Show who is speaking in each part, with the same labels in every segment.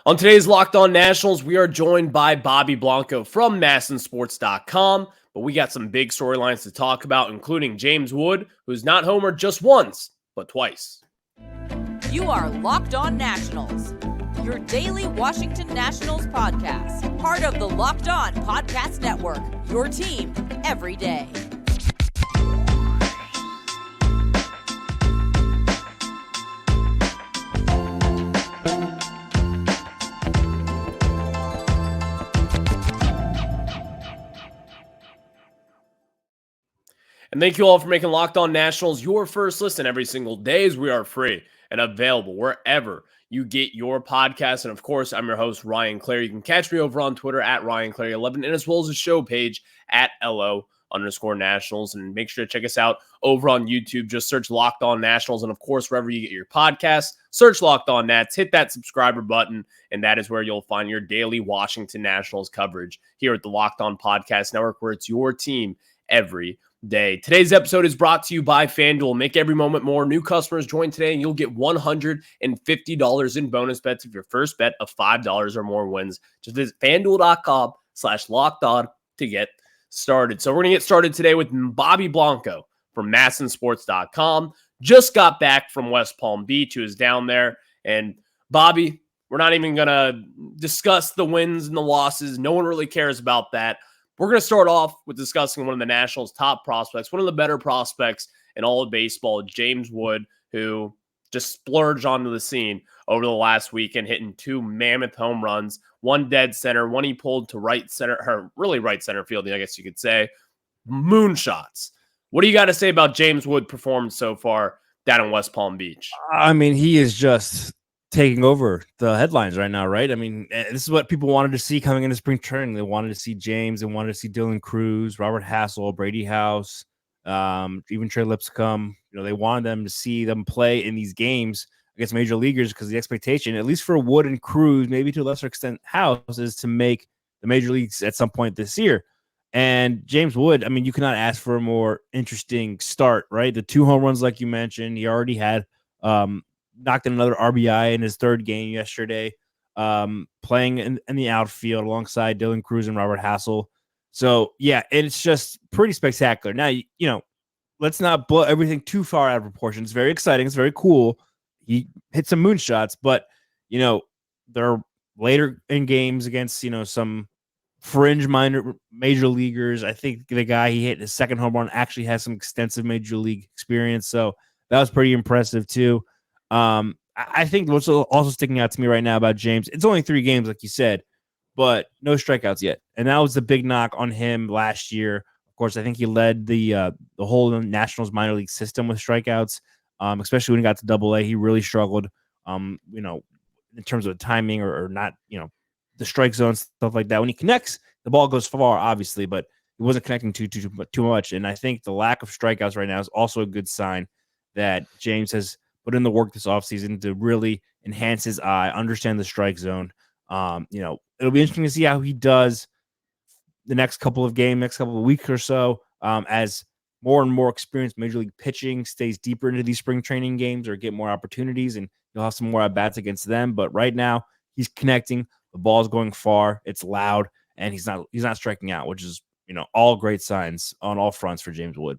Speaker 1: On today's Locked On Nationals, we are joined by Bobby Blanco from MASNsports.com, but we got some big storylines to talk about, including James Wood, who's not homered just once, but twice.
Speaker 2: You are Locked On Nationals, your daily Washington Nationals podcast, part of the Locked On Podcast Network, your team every day.
Speaker 1: And thank you all for making Locked On Nationals your first listen every single day, as we are free and available wherever you get your podcasts. And of course, I'm your host, Ryan Clary. You can catch me over on Twitter at RyanClary11 and as well as the show page at LO_Nationals. And make sure to check us out over on YouTube. Just search Locked On Nationals. And of course, wherever you get your podcasts, search Locked On Nats, hit that subscriber button, and that is where you'll find your daily Washington Nationals coverage here at the Locked On Podcast Network, where it's your team every day. Today's episode is brought to you by FanDuel. Make every moment more. New customers join today and you'll get $150 in bonus bets if your first bet of $5 or more wins. Just visit FanDuel.com/lockedon to get started. So we're going to get started today with Bobby Blanco from MASNsports.com. Just got back from West Palm Beach, who is down there. And Bobby, we're not even going to discuss the wins and the losses. No one really cares about that. We're going to start off with discussing one of the Nationals' top prospects, one of the better prospects in all of baseball, James Wood, who just splurged onto the scene over the last weekend, hitting two mammoth home runs, one dead center, one he pulled to right center, or really right center field, I guess you could say. Moonshots. What do you got to say about James Wood's performance so far down in West Palm Beach?
Speaker 3: I mean, he is just taking over the headlines right now, right? I mean, this is what people wanted to see coming into spring training. They wanted to see James, they wanted to see Dylan Cruz, Robert Hassell, Brady House, even Trey Lipscomb. You know, they wanted them to see them play in these games against major leaguers because the expectation, at least for Wood and Cruz, maybe to a lesser extent House, is to make the major leagues at some point this year. And James Wood, I mean, you cannot ask for a more interesting start, right? The two home runs, like you mentioned, he already had knocked in another RBI in his third game yesterday, playing in the outfield alongside Dylan Cruz and Robert Hassell. So, yeah, it's just pretty spectacular. Now, you know, let's not blow everything too far out of proportion. It's very exciting. It's very cool. He hit some moonshots, but, you know, they're later in games against, you know, some fringe minor major leaguers. I think the guy he hit his second home run actually has some extensive major league experience. So that was pretty impressive, too. I think what's also sticking out to me right now about James, it's only 3 games, like you said, but no strikeouts yet. And that was the big knock on him last year. Of course, I think he led the whole Nationals minor league system with strikeouts, especially when he got to Double-A. He really struggled, you know, in terms of timing or not, you know, the strike zone, stuff like that. When he connects, the ball goes far, obviously, but he wasn't connecting too much. And I think the lack of strikeouts right now is also a good sign that James has put in the work this offseason to really enhance his eye, understand the strike zone. You know, it'll be interesting to see how he does the next couple of weeks or so, as more and more experienced major league pitching stays deeper into these spring training games or get more opportunities, and you'll have some more at-bats against them. But right now, he's connecting. The ball's going far. It's loud, and he's not striking out, which is, you know, all great signs on all fronts for James Wood.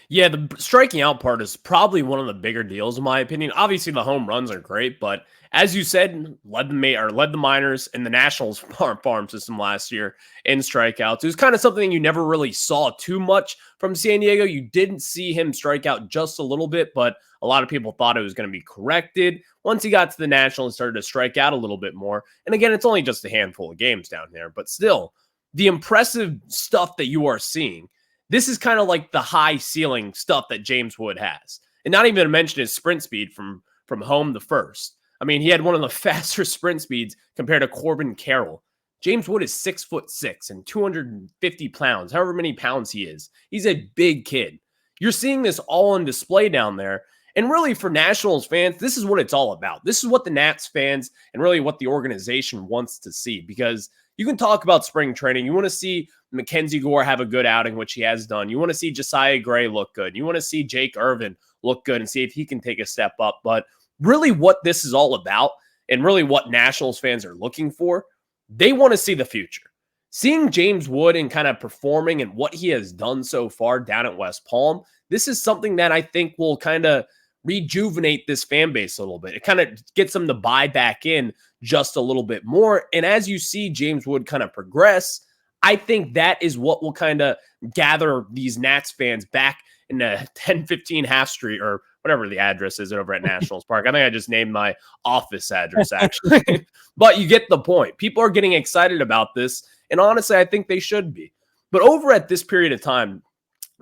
Speaker 1: Yeah, the striking out part is probably one of the bigger deals, in my opinion. Obviously, the home runs are great, but as you said, led the minors and the Nationals farm system last year in strikeouts. It was kind of something you never really saw too much from San Diego. You didn't see him strike out just a little bit, but a lot of people thought it was going to be corrected once he got to the Nationals and started to strike out a little bit more. And again, it's only just a handful of games down there, but still, the impressive stuff that you are seeing, this is kind of like the high ceiling stuff that James Wood has. And not even to mention his sprint speed from home to first. I mean, he had one of the faster sprint speeds compared to Corbin Carroll. James Wood is 6'6" and 250 pounds, however many pounds he is. He's a big kid. You're seeing this all on display down there. And really, for Nationals fans, this is what it's all about. This is what the Nats fans and really what the organization wants to see, because you can talk about spring training. You want to see Mackenzie Gore have a good outing, which he has done. You want to see Josiah Gray look good. You want to see Jake Irvin look good and see if he can take a step up. But really what this is all about and really what Nationals fans are looking for, they want to see the future. Seeing James Wood and kind of performing and what he has done so far down at West Palm, this is something that I think will kind of rejuvenate this fan base a little bit. It kind of gets them to buy back in just a little bit more. And as you see James Wood kind of progress, I think that is what will kind of gather these Nats fans back in the 1015 Half Street or whatever the address is over at Nationals Park. I think I just named my office address, actually. But you get the point. People are getting excited about this. And honestly, I think they should be. But over at this period of time,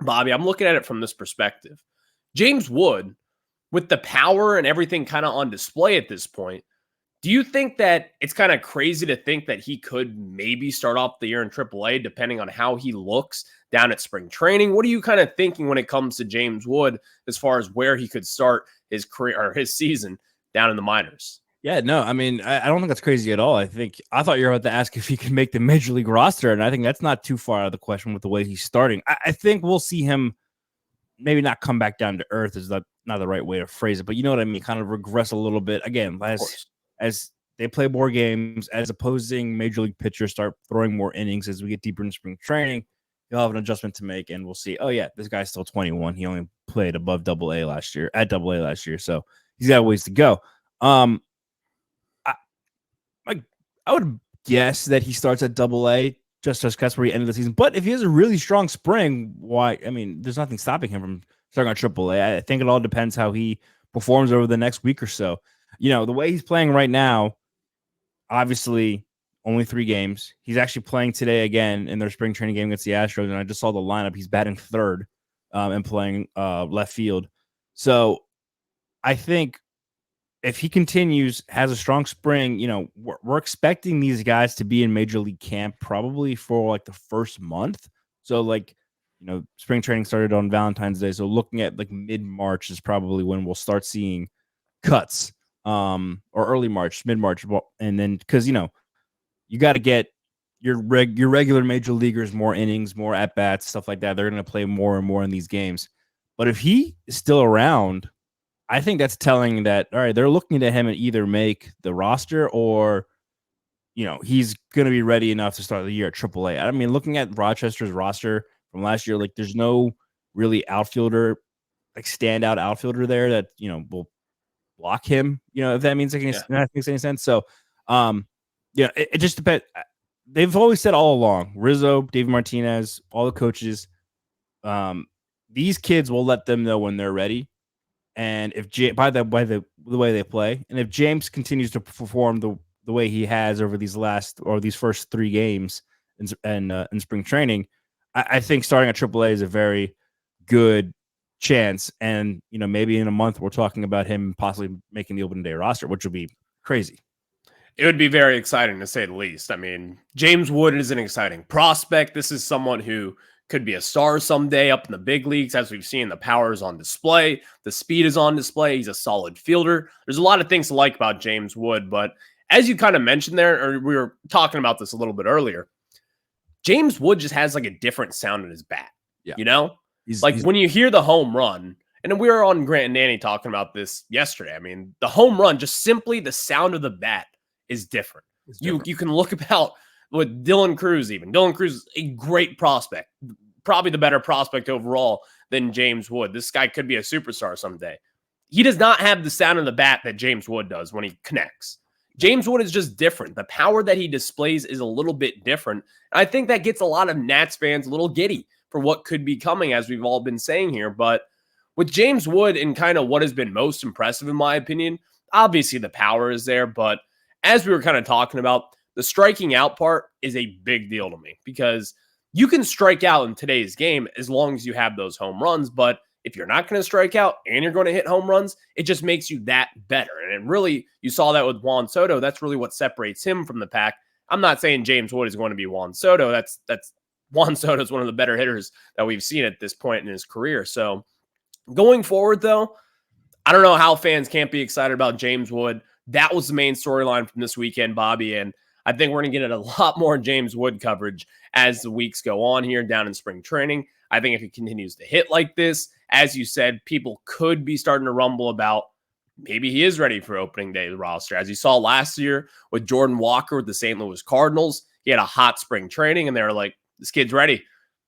Speaker 1: Bobby, I'm looking at it from this perspective. James Wood, with the power and everything kind of on display at this point, do you think that it's kind of crazy to think that he could maybe start off the year in AAA, depending on how he looks down at spring training? What are you kind of thinking when it comes to James Wood as far as where he could start his career or his season down in the minors?
Speaker 3: Yeah, no, I mean, I don't think that's crazy at all. I thought you were about to ask if he can make the major league roster, and I think that's not too far out of the question with the way he's starting. I think we'll see him maybe not come back down to earth is not the right way to phrase it, but you know what I mean? Kind of regress a little bit. Again, as they play more games, as opposing major league pitchers start throwing more innings as we get deeper into spring training, he'll have an adjustment to make, and we'll see, oh yeah, this guy's still 21. He only played above AA last year, so he's got ways to go. I would guess that he starts at AA just as that's where he ended the season. But if he has a really strong spring, why? I mean, there's nothing stopping him from starting on AAA. I think it all depends how he performs over the next week or so. You know, the way he's playing right now, obviously only 3 games. He's actually playing today again in their spring training game against the Astros, and I just saw the lineup. He's batting third and playing left field. So I think if he continues, has a strong spring, you know, we're expecting these guys to be in major league camp probably for like the first month. So like, you know, spring training started on Valentine's Day. So looking at like mid-March is probably when we'll start seeing cuts or early March, mid-March. And then because, you know, you got to get your regular major leaguers more innings, more at-bats, stuff like that. They're going to play more and more in these games. But if he is still around, I think that's telling that, all right, they're looking at him and either make the roster or, you know, he's going to be ready enough to start the year at AAA. I mean, looking at Rochester's roster from last year, like there's no really outfielder, like standout outfielder there that, you know, will block him, you know, if that means that makes any sense. So, yeah, it just depends. They've always said all along, Rizzo, David Martinez, all the coaches, these kids will let them know when they're ready. And if by the way they play, and if James continues to perform the way he has over these first 3 games in spring training, I think starting at AAA is a very good chance. And you know, maybe in a month we're talking about him possibly making the opening day roster, which would be crazy.
Speaker 1: It would be very exciting to say the least. I mean, James Wood is an exciting prospect. This is someone who could be a star someday up in the big leagues. As we've seen, the power is on display. The speed is on display. He's a solid fielder. There's a lot of things to like about James Wood, but as you kind of mentioned there, or we were talking about this a little bit earlier, James Wood just has like a different sound in his bat. Yeah. You know? He's when you hear the home run, and we were on Grant and Danny talking about this yesterday. I mean, the home run, just simply the sound of the bat is different. You can look about with Dylan Cruz even. Dylan Cruz is a great prospect, probably the better prospect overall than James Wood. This guy could be a superstar someday. He does not have the sound of the bat that James Wood does when he connects. James Wood is just different. The power that he displays is a little bit different. And I think that gets a lot of Nats fans a little giddy for what could be coming, as we've all been saying here. But with James Wood and kind of what has been most impressive, in my opinion, obviously the power is there. But as we were kind of talking about, the striking out part is a big deal to me because you can strike out in today's game as long as you have those home runs. But if you're not going to strike out and you're going to hit home runs, it just makes you that better. And really, you saw that with Juan Soto. That's really what separates him from the pack. I'm not saying James Wood is going to be Juan Soto. That's Juan Soto is one of the better hitters that we've seen at this point in his career. So going forward, though, I don't know how fans can't be excited about James Wood. That was the main storyline from this weekend, Bobby. And I think we're going to get a lot more James Wood coverage as the weeks go on here down in spring training. I think if he continues to hit like this, as you said, people could be starting to rumble about maybe he is ready for opening day roster. As you saw last year with Jordan Walker with the St. Louis Cardinals, he had a hot spring training, and they were like, this kid's ready.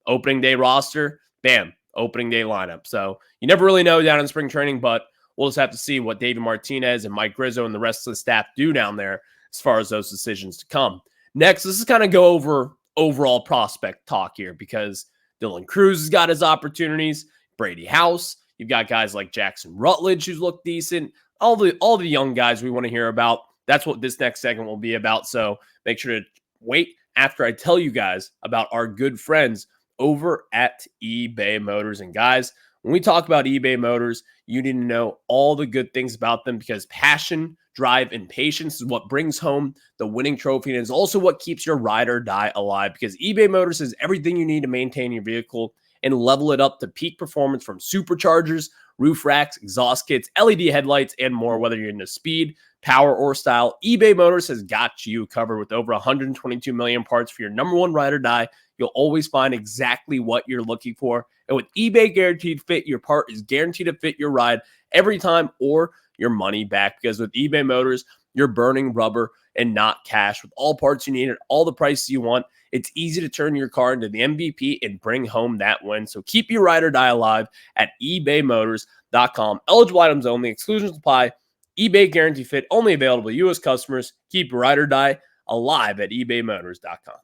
Speaker 1: Opening day roster, bam, opening day lineup. So you never really know down in spring training, but we'll just have to see what David Martinez and Mike Rizzo and the rest of the staff do down there as far as those decisions to come. Next, let's just kind of go over overall prospect talk here, because Dylan Cruz has got his opportunities, Brady House. You've got guys like Jackson Rutledge who's looked decent. All the young guys we want to hear about. That's what this next segment will be about. So make sure to wait after I tell you guys about our good friends over at eBay Motors. And guys, when we talk about eBay Motors, you need to know all the good things about them, because passion, drive, and patience is what brings home the winning trophy, and is also what keeps your ride or die alive, because eBay Motors has everything you need to maintain your vehicle and level it up to peak performance, from superchargers, roof racks, exhaust kits, LED headlights, and more. Whether you're into speed, power, or style, eBay Motors has got you covered. With over 122 million parts for your number one ride or die, you'll always find exactly what you're looking for. And with eBay Guaranteed Fit, your part is guaranteed to fit your ride every time, or your money back. Because with eBay Motors, you're burning rubber and not cash. With all parts you need at all the prices you want, it's easy to turn your car into the MVP and bring home that win. So keep your ride or die alive at ebaymotors.com. Eligible items only. Exclusions apply. eBay Guarantee Fit only available to U.S. customers. Keep your ride or die alive at ebaymotors.com.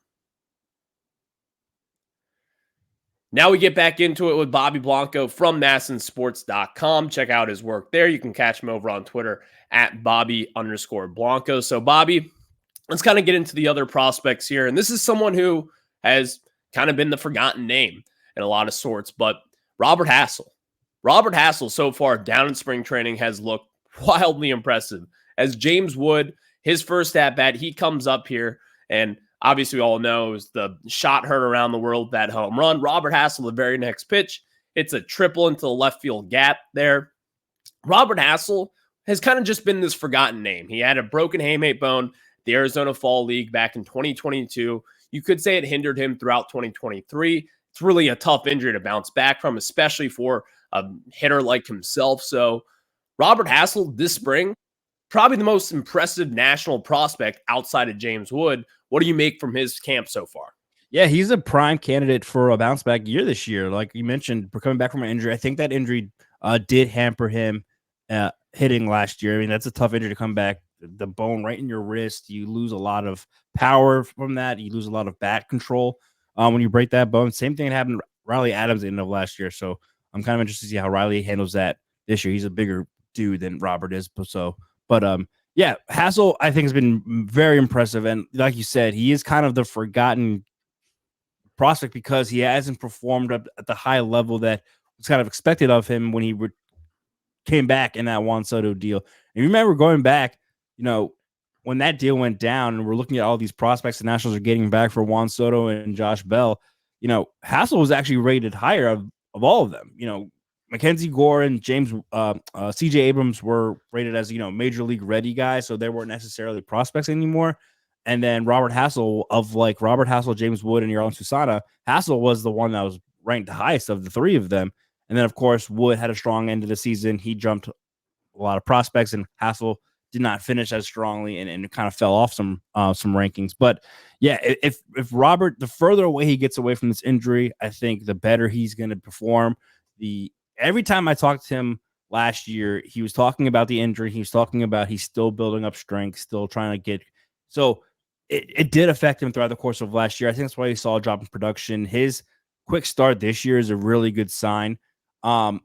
Speaker 1: Now we get back into it with Bobby Blanco from MASNsports.com. Check out his work there. You can catch him over on Twitter at Bobby_Blanco. So Bobby, let's kind of get into the other prospects here. And this is someone who has kind of been the forgotten name in a lot of sorts, but Robert Hassell. Robert Hassell so far down in spring training has looked wildly impressive. As James Wood, his first at-bat, he comes up here, and obviously we all know it was the shot heard around the world, that home run. Robert Hassell, the very next pitch, it's a triple into the left field gap there. Robert Hassell has kind of just been this forgotten name. He had a broken hamate bone, the Arizona Fall League, back in 2022. You could say it hindered him throughout 2023. It's really a tough injury to bounce back from, especially for a hitter like himself. So Robert Hassell this spring, probably the most impressive national prospect outside of James Wood. What do you make from his camp so far?
Speaker 3: Yeah, he's a prime candidate for a bounce back year this year. Like you mentioned, for coming back from an injury, I think that injury did hamper him hitting last year. I mean, that's a tough injury to come back. The bone right in your wrist, you lose a lot of power from that. You lose a lot of bat control when you break that bone. Same thing happened to Riley Adams at the end of last year. So I'm kind of interested to see how Riley handles that this year. He's a bigger dude than Robert is. Yeah, Hassell, I think, has been very impressive. And like you said, he is kind of the forgotten prospect because he hasn't performed up at the high level that was kind of expected of him when he came back in that Juan Soto deal. And you remember going back, when that deal went down and we're looking at all these prospects the Nationals are getting back for Juan Soto and Josh Bell, Hassell was actually rated higher of all of them. Mackenzie Gore and CJ Abrams were rated as, major league ready guys. So they weren't necessarily prospects anymore. And then Robert Hassell, James Wood, and Yerlin Susana, Hassell was the one that was ranked the highest of the three of them. And then, of course, Wood had a strong end of the season. He jumped a lot of prospects, and Hassell did not finish as strongly and kind of fell off some rankings. But yeah, if Robert, the further away he gets away from this injury, I think the better he's going to perform. Every time I talked to him last year, he was talking about the injury. He was talking about he's still building up strength, still trying to get. So it did affect him throughout the course of last year. I think that's why he saw a drop in production. His quick start this year is a really good sign. I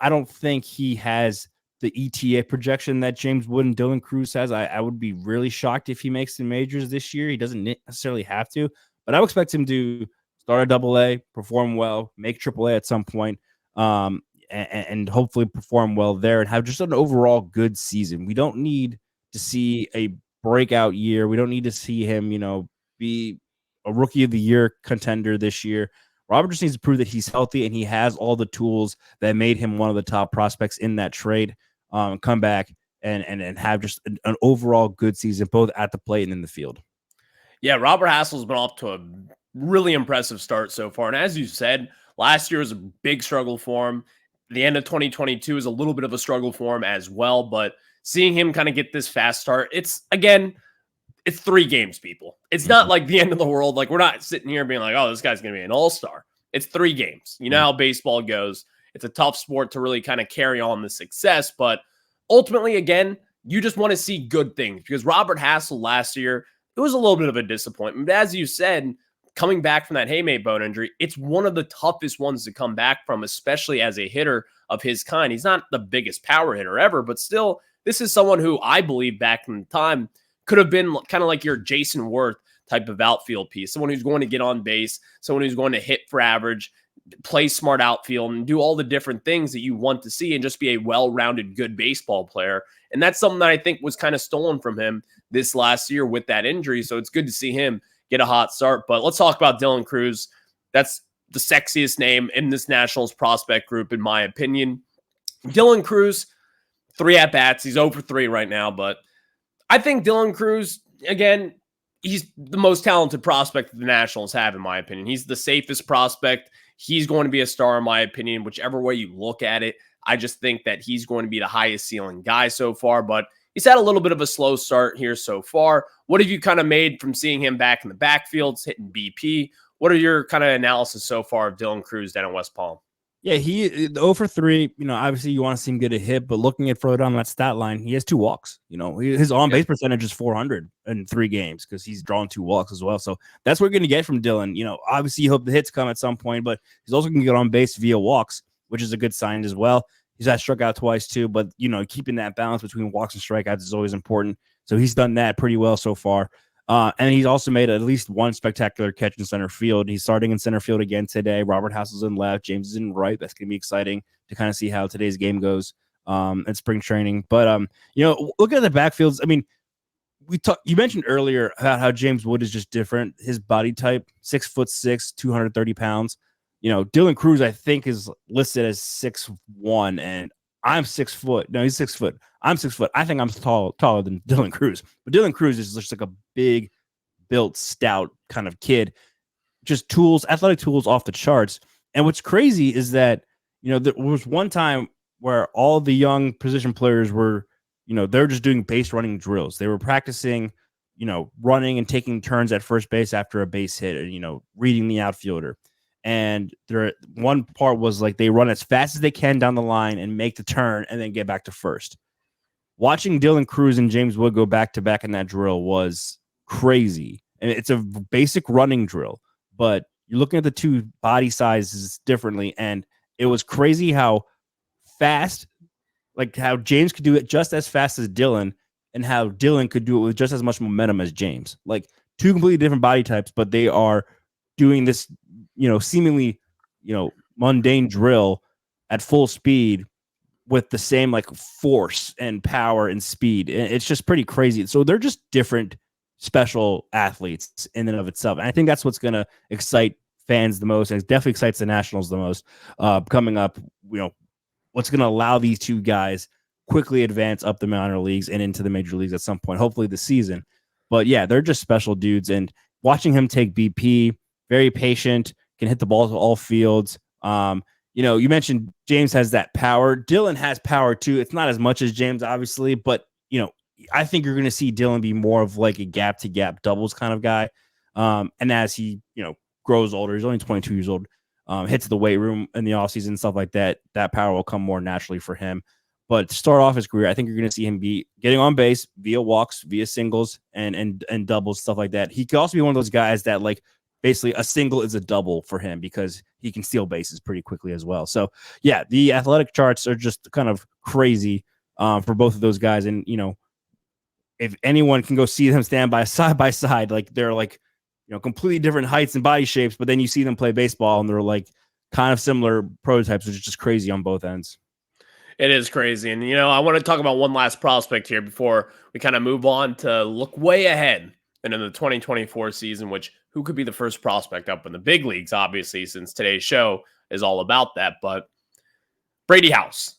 Speaker 3: don't think he has the ETA projection that James Wood and Dylan Cruz has. I would be really shocked if he makes the majors this year. He doesn't necessarily have to, but I would expect him to start a AA, perform well, make AAA at some point. And hopefully perform well there and have just an overall good season. We don't need to see a breakout year. We don't need to see him, be a rookie of the year contender this year. Robert just needs to prove that he's healthy and he has all the tools that made him one of the top prospects in that trade. Come back and have just an overall good season, both at the plate and in the field.
Speaker 1: Yeah, Robert Hassell's been off to a really impressive start so far. And as you said, last year was a big struggle for him. The end of 2022 is a little bit of a struggle for him as well, but seeing him kind of get this fast start, it's 3 games, people. It's not like the end of the world. Like, we're not sitting here being like, oh, this guy's going to be an all-star. It's 3 games. You know how baseball goes. It's a tough sport to really kind of carry on the success, but ultimately, again, you just want to see good things because Robert Hassell last year, it was a little bit of a disappointment. But as you said, coming back from that hamate bone injury, it's one of the toughest ones to come back from, especially as a hitter of his kind. He's not the biggest power hitter ever, but still, this is someone who I believe back in the time could have been kind of like your Jason Worth type of outfield piece, someone who's going to get on base, someone who's going to hit for average, play smart outfield, and do all the different things that you want to see and just be a well-rounded, good baseball player. And that's something that I think was kind of stolen from him this last year with that injury. So it's good to see him get a hot start. But let's talk about Dylan Crews. That's the sexiest name in this Nationals prospect group, in my opinion. Dylan Crews, 3 at-bats. He's 0 for 3 right now, but I think Dylan Crews, again, he's the most talented prospect that the Nationals have, in my opinion. He's the safest prospect. He's going to be a star, in my opinion, whichever way you look at it. I just think that he's going to be the highest ceiling guy so far, but he's had a little bit of a slow start here so far. What have you kind of made from seeing him back in the backfields, hitting BP? What are your kind of analysis so far of Dylan Crews down in West Palm?
Speaker 3: Yeah, he 0 for 3. Obviously you want to see him get a hit, but looking at further down that stat line, he has 2 walks. His on-base percentage is 400 in 3 games because he's drawn 2 walks as well. So that's what we're going to get from Dylan. Obviously you hope the hits come at some point, but he's also going to get on base via walks, which is a good sign as well. He's had struck out twice too, but keeping that balance between walks and strikeouts is always important. So he's done that pretty well so far. And he's also made at least 1 spectacular catch in center field. He's starting in center field again today. Robert Hassell's in left. James is in right. That's going to be exciting to kind of see how today's game goes at spring training. But, look at the backfields. I mean, you mentioned earlier about how James Wood is just different. His body type, 6'6", 230 pounds. Dylan Crews, I think, is listed as 6'1", and I'm 6 foot. No, he's 6 foot. I'm 6 foot. I think I'm taller than Dylan Crews. But Dylan Crews is just like a big, built, stout kind of kid. Just tools, athletic tools off the charts. And what's crazy is that, there was one time where all the young position players were, they're just doing base running drills. They were practicing, running and taking turns at first base after a base hit, and, reading the outfielder. And one part was like they run as fast as they can down the line and make the turn and then get back to first. Watching Dylan Crews and James Wood go back to back in that drill was crazy. And it's a basic running drill, but you're looking at the 2 body sizes differently. And it was crazy how fast, like how James could do it just as fast as Dylan, and how Dylan could do it with just as much momentum as James. Like 2 completely different body types, but they are doing this, seemingly, mundane drill at full speed with the same like force and power and speed. It's just pretty crazy. So they're just different special athletes in and of itself. And I think that's what's going to excite fans the most. And it definitely excites the Nationals the most coming up. What's going to allow these 2 guys quickly advance up the minor leagues and into the major leagues at some point, hopefully this season. But yeah, they're just special dudes. And watching him take BP, very patient, can hit the ball to all fields. You mentioned James has that power. Dylan has power too. It's not as much as James, obviously, but I think you're going to see Dylan be more of like a gap to gap doubles kind of guy. And as he, grows older, he's only 22 years old, hits the weight room in the offseason and stuff like that, that power will come more naturally for him. But to start off his career, I think you're going to see him be getting on base via walks, via singles and doubles, stuff like that. He could also be one of those guys that like basically a single is a double for him because he can steal bases pretty quickly as well. So yeah, the athletic charts are just kind of crazy for both of those guys. And, if anyone can go see them stand by side, like they're like, completely different heights and body shapes, but then you see them play baseball and they're like kind of similar prototypes, which is just crazy on both ends.
Speaker 1: It is crazy. And, I want to talk about one last prospect here before we kind of move on to look way ahead and in the 2024 season, which who could be the first prospect up in the big leagues, obviously, since today's show is all about that. But Brady House.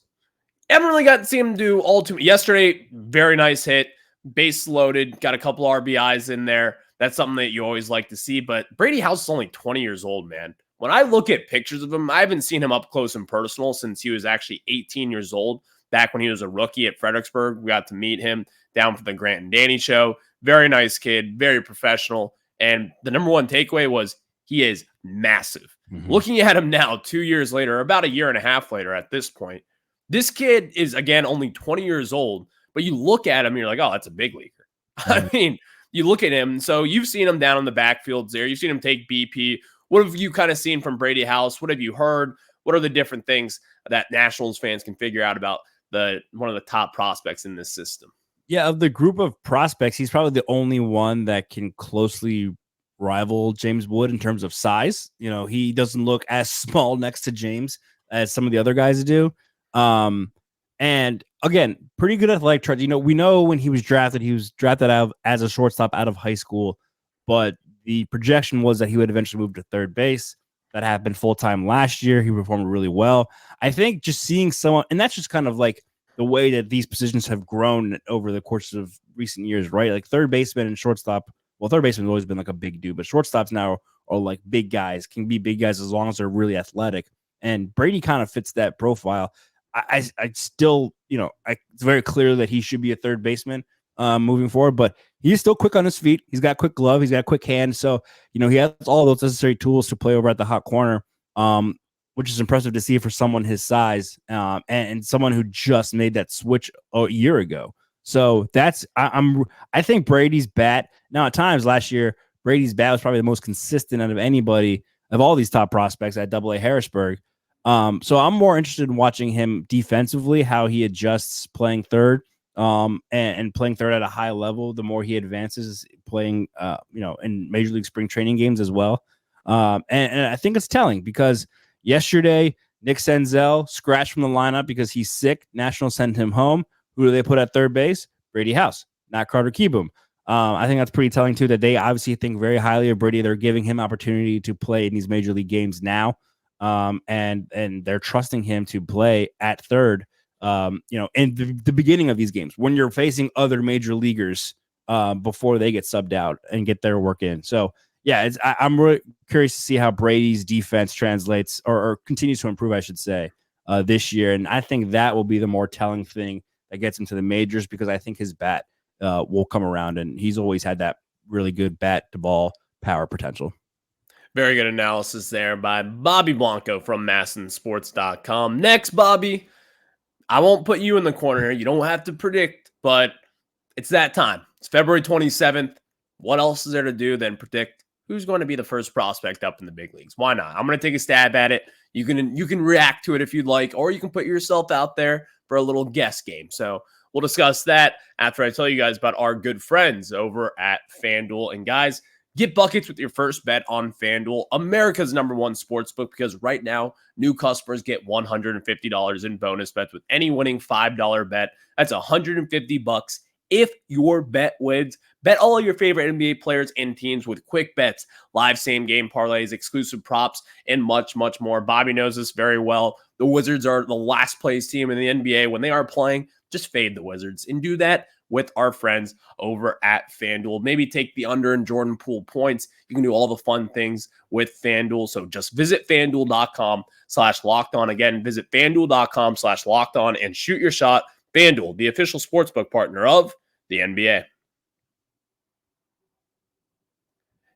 Speaker 1: Haven't really got to see him do all too much. Yesterday, very nice hit, base loaded, got a couple RBIs in there. That's something that you always like to see. But Brady House is only 20 years old, man. when I look at pictures of him, I haven't seen him up close and personal since he was actually 18 years old. Back when he was a rookie at Fredericksburg, we got to meet him down for the Grant and Danny show. Very nice kid, very professional. And the number one takeaway was he is massive. Looking at him now, 2 years later, about a year and a half later at this point, this kid is, again, only 20 years old, but you look at him and you're like, oh, that's a big leaguer. I mean, you look at him. So you've seen him down in the backfields there. You've seen him take BP. What have you kind of seen from Brady House? What have you heard? What are the different things that Nationals fans can figure out about one of the top prospects in this system?
Speaker 3: Yeah, of the group of prospects, he's probably the only one that can closely rival James Wood in terms of size. You know, he doesn't look as small next to James as some of the other guys do. And again, pretty good athletic traits. You know, we know when he was drafted out as a shortstop out of high school, but the projection was that he would eventually move to third base. That happened full-time last year. He performed really well. I think just seeing someone, and that's just kind of like the way that these positions have grown over the course of recent years, right? Like third baseman and shortstop. Well, third baseman has always been like a big dude, but shortstops now are like big guys, can be big guys as long as they're really athletic. And Brady kind of fits that profile. I still, you know, it's very clear that he should be a third baseman moving forward, but he's still quick on his feet. He's got quick glove. He's got quick hand. So, you know, he has all those necessary tools to play over at the hot corner, which is impressive to see for someone his size and someone who just made that switch a year ago. So that's, I think Brady's bat, now at times last year, Brady's bat was probably the most consistent out of anybody of all these top prospects at AA Harrisburg. So I'm more interested in watching him defensively, how he adjusts playing third, and playing third at a high level. The more he advances playing, you know, in Major League spring training games as well. And I think it's telling because yesterday, Nick Senzel scratched from the lineup because he's sick. Nationals sent him home. Who do they put at third base? Brady House, not Carter Kieboom. I think that's pretty telling too, that they obviously think very highly of Brady. They're giving him opportunity to play in these major league games now. And they're trusting him to play at third, you know, in the beginning of these games when you're facing other major leaguers before they get subbed out and get their work in. So, yeah, I'm really curious to see how Brady's defense translates or continues to improve, I should say, this year. And I think that will be the more telling thing that gets him to the majors, because I think his bat will come around, and he's always had that really good bat to ball power potential.
Speaker 1: Very good analysis there by Bobby Blanco from MASNsports.com. Next, Bobby, I won't put you in the corner here. You don't have to predict, but it's that time. It's February 27th. What else is there to do than predict who's going to be the first prospect up in the big leagues? Why not? I'm going to take a stab at it. You can react to it if you'd like, or you can put yourself out there for a little guess game. So we'll discuss that after I tell you guys about our good friends over at FanDuel. And guys, get buckets with your first bet on FanDuel, America's #1 sportsbook, because right now, new customers get $150 in bonus bets with any winning $5 bet. That's $150 if your bet wins. Bet all of your favorite NBA players and teams with quick bets, live same-game parlays, exclusive props, and much, much more. Bobby knows this very well. The Wizards are the last-place team in the NBA. When they are playing, just fade the Wizards and do that with our friends over at FanDuel. Maybe take the under in Jordan Poole points. You can do all the fun things with FanDuel. So just visit FanDuel.com/lockedon. Again, visit FanDuel.com/lockedon and shoot your shot. FanDuel, the official sportsbook partner of the NBA.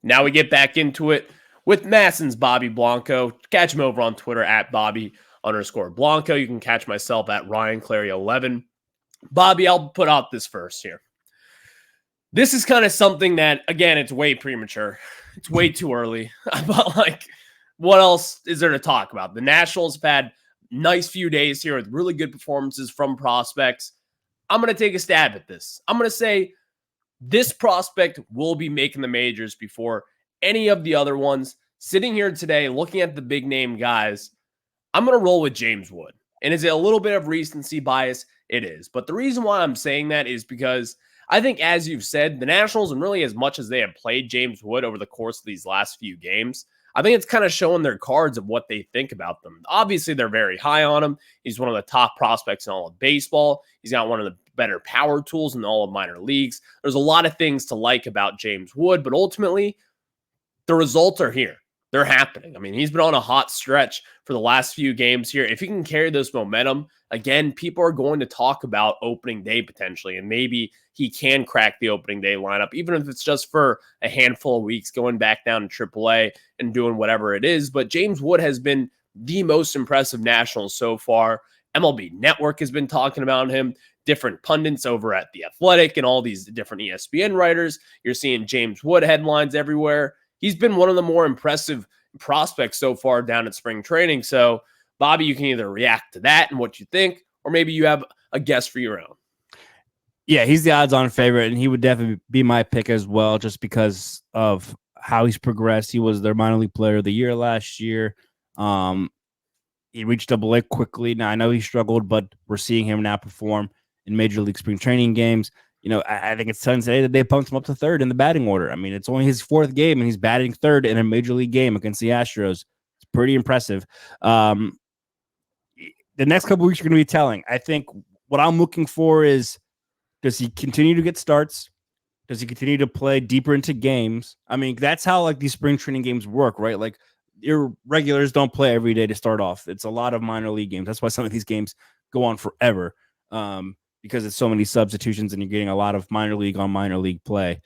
Speaker 1: Now we get back into it with MASN's Bobby Blanco. Catch him over on Twitter at Bobby_Blanco. You can catch myself at Ryan Clary 11. Bobby, I'll put out this first here. This is kind of something that, again, it's way premature. It's way too early. But, like, what else is there to talk about? The Nationals have had nice few days here with really good performances from prospects. I'm going to take a stab at this. I'm going to say this prospect will be making the majors before any of the other ones. Sitting here today, looking at the big name guys, I'm going to roll with James Wood. And is it a little bit of recency bias? It is. But the reason why I'm saying that is because I think, as you've said, the Nationals, and really as much as they have played James Wood over the course of these last few games, I think it's kind of showing their cards of what they think about them. Obviously, they're very high on him. He's one of the top prospects in all of baseball. He's got one of the better power tools in all of minor leagues. There's a lot of things to like about James Wood, but ultimately, the results are here. they're happening. I mean, he's been on a hot stretch for the last few games here. If he can carry this momentum, again, people are going to talk about opening day potentially, and maybe he can crack the opening day lineup, even if it's just for a handful of weeks, going back down to AAA and doing whatever it is. But James Wood has been the most impressive Nationals so far. MLB Network has been talking about him. Different pundits over at The Athletic and all these different ESPN writers. You're seeing James Wood headlines everywhere. He's been one of the more impressive prospects so far down at spring training. So, Bobby, you can either react to that and what you think, or maybe you have a guess for your own.
Speaker 3: Yeah, he's the odds-on favorite, and he would definitely be my pick as well, just because of how he's progressed. He was their minor league player of the year last year. He reached AA quickly. Now, I know he struggled, but we're seeing him now perform in Major League spring training games. You know, I think it's telling today that they bumped him up to third in the batting order. I mean, it's only his fourth game, and he's batting third in a Major League game against the Astros. It's pretty impressive. The next couple of weeks are going to be telling. I think what I'm looking for is, does he continue to get starts? Does he continue to play deeper into games? I mean, that's how like these spring training games work, right? Like your regulars don't play every day to start off. It's a lot of minor league games. That's why some of these games go on forever. Because it's so many substitutions and you're getting a lot of minor league on minor league play.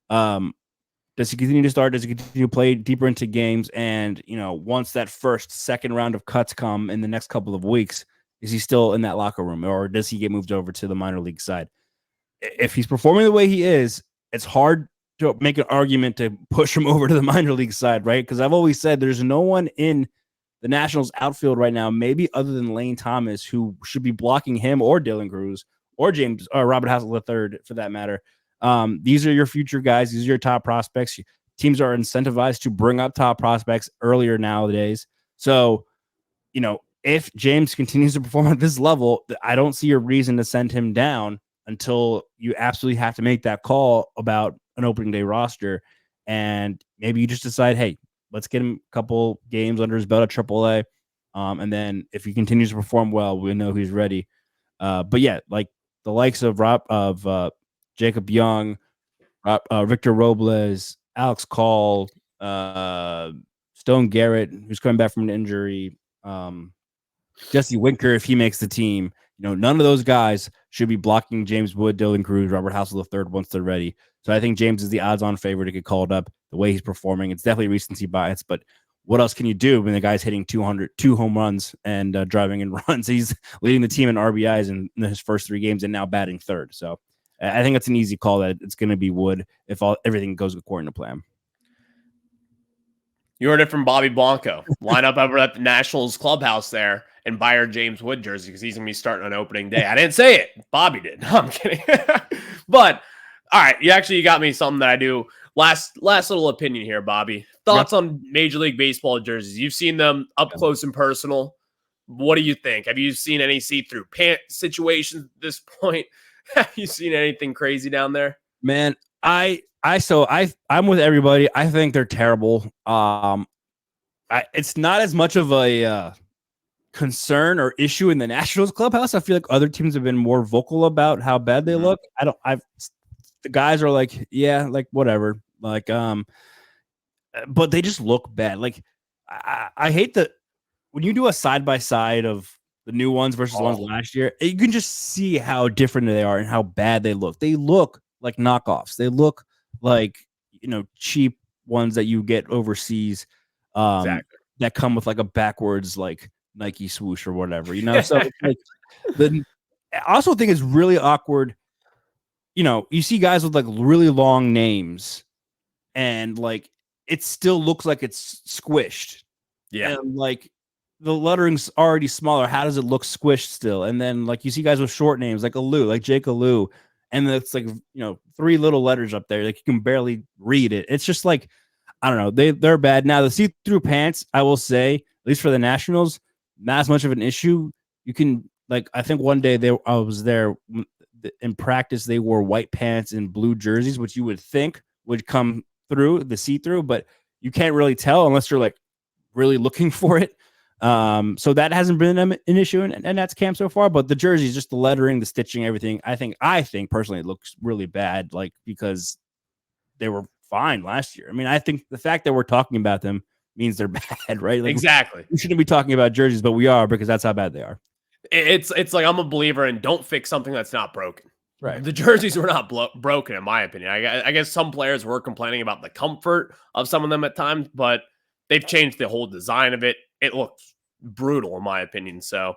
Speaker 3: Does he continue to start? Does he continue to play deeper into games? And, you know, once that second round of cuts come in the next couple of weeks, is he still in that locker room, or does he get moved over to the minor league side? If he's performing the way he is, it's hard to make an argument to push him over to the minor league side, right? Because I've always said there's no one in the Nationals outfield right now, maybe other than Lane Thomas, who should be blocking him or Dylan Cruz or James or Robert Hassell III for that matter. These are your future guys. These are your top prospects. Teams are incentivized to bring up top prospects earlier nowadays. So, you know, if James continues to perform at this level, I don't see a reason to send him down until you absolutely have to make that call about an opening day roster. And maybe you just decide, hey, let's get him a couple games under his belt at AAA. And then if he continues to perform well, we know he's ready. But yeah, like the likes of Jacob Young, Victor Robles, Alex Call, Stone Garrett, who's coming back from an injury, Jesse Winker, if he makes the team, you know, none of those guys should be blocking James Wood, Dylan Cruz, Robert Hassell III once they're ready. So I think James is the odds-on favorite to get called up. The way he's performing, it's definitely recency bias, but what else can you do when the guy's hitting 2 home runs and driving in runs? He's leading the team in RBIs in his first 3 games and now batting third. So I think it's an easy call that it's going to be Wood if everything goes according to plan.
Speaker 1: You heard it from Bobby Blanco. Line up over at the Nationals clubhouse there and buy our James Wood jersey because he's going to be starting on opening day. I didn't say it. Bobby did. No, I'm kidding. But, all right, you got me something that I do. Last little opinion here, Bobby. Thoughts on Major League Baseball jerseys? You've seen them up close and personal. What do you think? Have you seen any see-through pant situations at this point? Have you seen anything crazy down there?
Speaker 3: Man, I'm with everybody. I think they're terrible. It's not as much of a concern or issue in the Nationals clubhouse. I feel like other teams have been more vocal about how bad they look. The guys are like, yeah, like whatever. Like, but they just look bad. Like, I hate that when you do a side by side of the new ones versus the ones last year, you can just see how different they are and how bad they look. They look like knockoffs. They look like, you know, cheap ones that you get overseas,
Speaker 1: Exactly.
Speaker 3: that come with like a backwards like Nike swoosh or whatever, you know. So like, I also think it's really awkward. You know, you see guys with like really long names, and like it still looks like it's squished.
Speaker 1: Yeah,
Speaker 3: and like the lettering's already smaller. How does it look squished still? And then like you see guys with short names like Alou, like Jake Alou, and it's like, you know, 3 little letters up there, like you can barely read it. It's just like, I don't know, they're bad. Now the see-through pants, I will say, at least for the Nationals, not as much of an issue. You can, like, I think one day I was there in practice, they wore white pants and blue jerseys, which you would think would come through the see-through, but you can't really tell unless you're like really looking for it. So that hasn't been an issue in that's camp so far, but the jerseys, just the lettering, the stitching, everything, I think personally it looks really bad, like, because they were fine last year. I mean, I think the fact that we're talking about them means they're bad, right? Like,
Speaker 1: Exactly.
Speaker 3: we shouldn't be talking about jerseys, but we are, because that's how bad they are.
Speaker 1: It's like, I'm a believer in don't fix something that's not broken.
Speaker 3: Right.
Speaker 1: The jerseys were not broken, in my opinion. I guess some players were complaining about the comfort of some of them at times, but they've changed the whole design of it. It looks brutal, in my opinion. So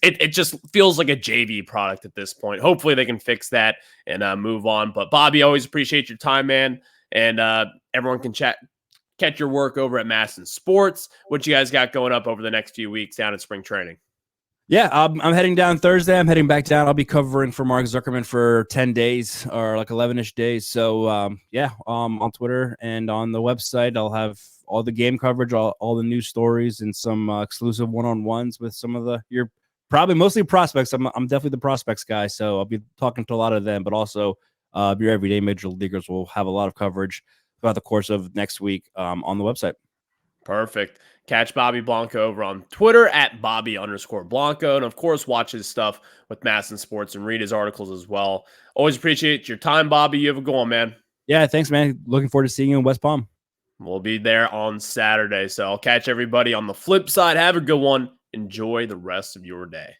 Speaker 1: it just feels like a JV product at this point. Hopefully they can fix that and move on. But Bobby, always appreciate your time, man. And everyone can catch your work over at MASN Sports. What you guys got going up over the next few weeks down at spring training?
Speaker 3: Yeah, I'm heading down Thursday. I'm heading back down. I'll be covering for Mark Zuckerman for 10 days or like 11-ish days. So, on Twitter and on the website, I'll have all the game coverage, all the news stories, and some exclusive one-on-ones with some of your probably mostly prospects. I'm definitely the prospects guy, so I'll be talking to a lot of them, but also your everyday major leaguers will have a lot of coverage throughout the course of next week on the website.
Speaker 1: Perfect. Catch Bobby Blanco over on Twitter at Bobby_Blanco. And of course, watch his stuff with MASN Sports and read his articles as well. Always appreciate your time, Bobby. You have a good one, man.
Speaker 3: Yeah, thanks, man. Looking forward to seeing you in West Palm.
Speaker 1: We'll be there on Saturday. So I'll catch everybody on the flip side. Have a good one. Enjoy the rest of your day.